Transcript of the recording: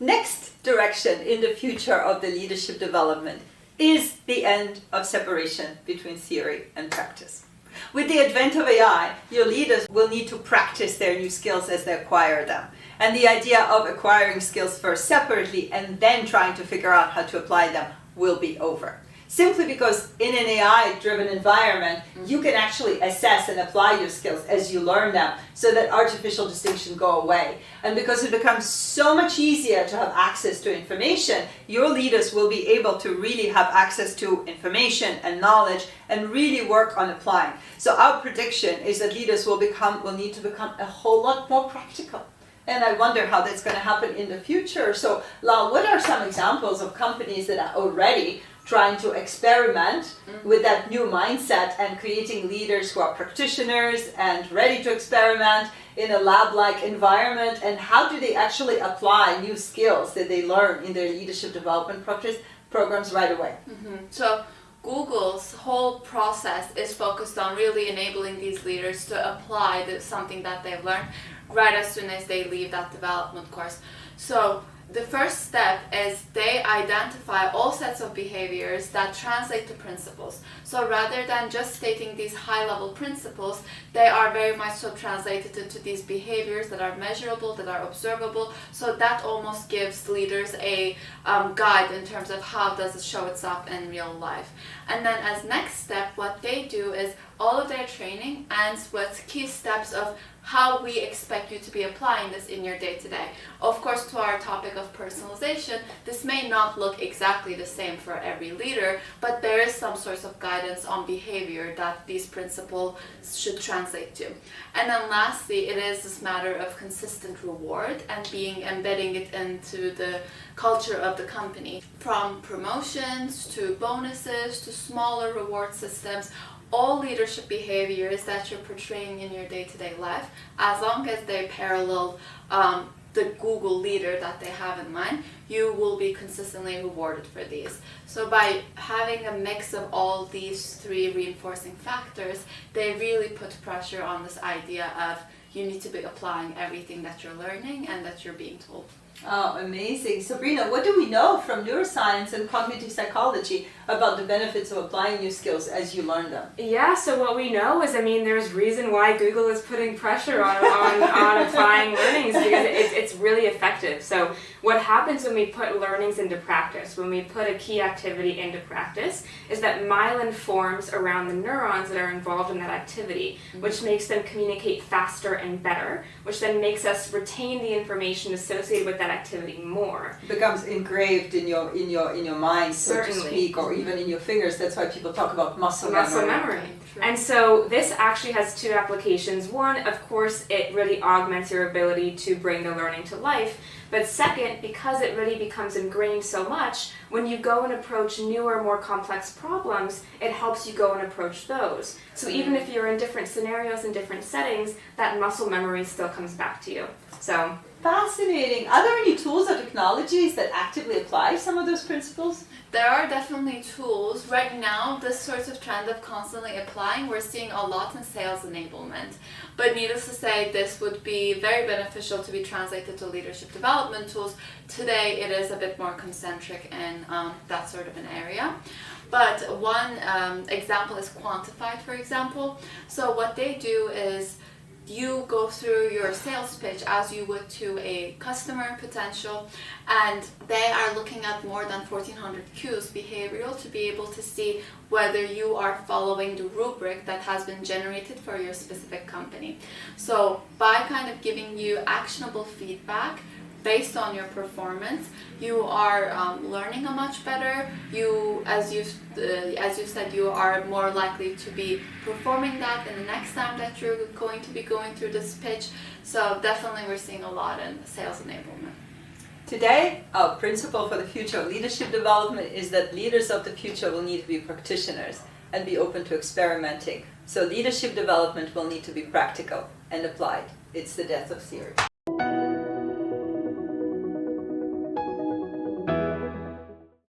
Next direction in the future of the leadership development is the end of separation between theory and practice. With the advent of AI, your leaders will need to practice their new skills as they acquire them. And the idea of acquiring skills first separately and then trying to figure out how to apply them will be over. Simply because in an AI-driven environment, you can actually assess and apply your skills as you learn them, so that artificial distinction go away. And because it becomes so much easier to have access to information, your leaders will be able to really have access to information and knowledge and really work on applying. So our prediction is that leaders will need to become a whole lot more practical. And I wonder how that's going to happen in the future. So, Lal, what are some examples of companies that are already trying to experiment with that new mindset and creating leaders who are practitioners and ready to experiment in a lab-like environment? And how do they actually apply new skills that they learn in their leadership development programs right away? So Google's whole process is focused on really enabling these leaders to apply something that they've learned right as soon as they leave that development course. So the first step is they identify all sets of behaviors that translate to principles. So rather than just stating these high-level principles, they are very much so translated into these behaviors that are measurable, that are observable. So that almost gives leaders a guide in terms of how does it show itself in real life. And then as next step, what they do is all of their training ends with key steps of how we expect you to be applying this in your day-to-day. Of course, to our topic of personalization, this may not look exactly the same for every leader, but there is some sort of guidance on behavior that these principles should translate to. And then lastly, it is this matter of consistent reward and embedding it into the culture of the company. From promotions to bonuses to smaller reward systems, all leadership behaviors that you're portraying in your day-to-day life, as long as they parallel the Google leader that they have in mind, you will be consistently rewarded for these. So by having a mix of all these three reinforcing factors, they really put pressure on this idea of you need to be applying everything that you're learning and that you're being told. Oh, amazing. Sabrina, what do we know from neuroscience and cognitive psychology about the benefits of applying new skills as you learn them? Yeah, so what we know is, there's reason why Google is putting pressure on applying learnings, because it's really effective. So what happens when we put learnings into practice, when we put a key activity into practice, is that myelin forms around the neurons that are involved in that activity, which makes them communicate faster and better, which then makes us retain the information associated with that activity more. It becomes engraved in your mind, so to speak, or even in your fingers. That's why people talk about muscle memory. And so this actually has two applications. One, of course, it really augments your ability to bring the learning to life. But second, because it really becomes ingrained so much, when you go and approach newer, more complex problems, it helps you go and approach those. So even if you're in different scenarios and different settings, that muscle memory still comes back to you. So fascinating. Are there any tools or technologies that actively apply some of those principles? There are definitely tools. Right now, this sort of trend of constantly applying, we're seeing a lot in sales enablement. But needless to say, this would be very beneficial to be translated to leadership development tools. Today, it is a bit more concentric in that sort of an area. But one example is Quantified, for example. So what they do is you go through your sales pitch as you would to a customer potential, and they are looking at more than 1,400 cues behavioral to be able to see whether you are following the rubric that has been generated for your specific company. So by kind of giving you actionable feedback based on your performance, you are learning a much better. You, as you said, you are more likely to be performing that in the next time that you're going to be going through this pitch. So definitely we're seeing a lot in sales enablement. Today, our principle for the future of leadership development is that leaders of the future will need to be practitioners and be open to experimenting. So leadership development will need to be practical and applied. It's the death of theory.